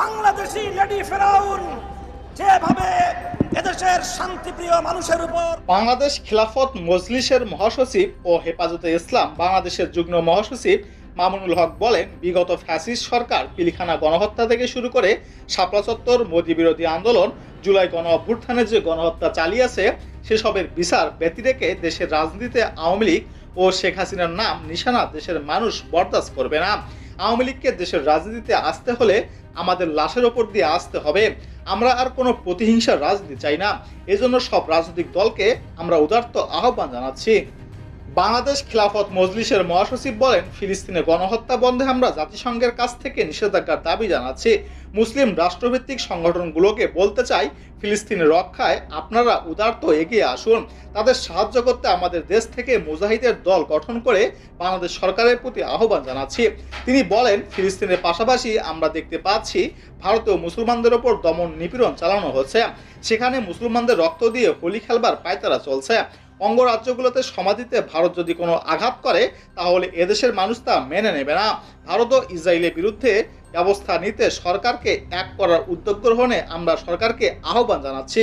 Bangladeshi lady ফেরাউন যেভাবে এদেশের শান্তিপ্রিয় মানুষের উপর। বাংলাদেশ খিলাফত মজলিসের মহাসচিব ও হেফাজতে ইসলাম বাংলাদেশের যুগ্ম মহাসচিব মামুনুল হক বলেন, বিগত ফ্যাসিস্ট সরকার পিলখানা গণহত্যা থেকে শুরু করে শাপলা চত্বর, মোদি বিরোধী আন্দোলন, জুলাই গণ অভ্যুত্থানে যে গণহত্যা চালিয়েছে সেসবের বিচার ব্যতি রেখে দেশের রাজনীতিতে আওয়ামী লীগ ও শেখ হাসিনার নাম নিশানা দেশের মানুষ বরদাস্ত করবে না। আওয়ামী লীগকে দেশের রাজনীতিতে আসতে হলে আমাদের লাশের ওপর দিয়ে আসতে হবে। আমরা আর কোনো প্রতিহিংসার রাজনীতি চাই না। এজন্য সব রাজনৈতিক দলকে আমরা উদাত্ত আহ্বান জানাচ্ছি। বাংলাদেশ খিলাফত মজলিসের মহাসচিব বলেন, ফিলিস্তিনে গণহত্যা বন্ধে আমরা জাতিসংঘের কাছ থেকে নিষেধাজ্ঞার দাবি জানাচ্ছি। মুসলিম রাষ্ট্রভিত্তিক সংগঠনগুলোকে বলতে চাই, ফিলিস্তিনের রক্ষায় আপনারা উদারত এগিয়ে আসুন। তাদের সাহায্য করতে আমাদের দেশ থেকে মুজাহিদের দল গঠন করে বাংলাদেশ সরকারের প্রতি আহ্বান জানাচ্ছি। তিনি বলেন, ফিলিস্তিনের পাশাপাশি আমরা দেখতে পাচ্ছি ভারতীয় মুসলমানদের ওপর দমন নিপীড়ন চালানো হচ্ছে। সেখানে মুসলমানদের রক্ত দিয়ে হোলি খেলবার পায়তারা চলছে। অঙ্গরাজ্যগুলোতে সমাধিতে ভারত যদি কোনো আঘাত করে তাহলে এদেশের মানুষ তা মেনে নেবে না। ভারত ও ইসরায়েলের বিরুদ্ধে ব্যবস্থা নিতে সরকারকে এক করার উদ্যোগ গ্রহণে আমরা সরকারকে আহ্বান জানাচ্ছি।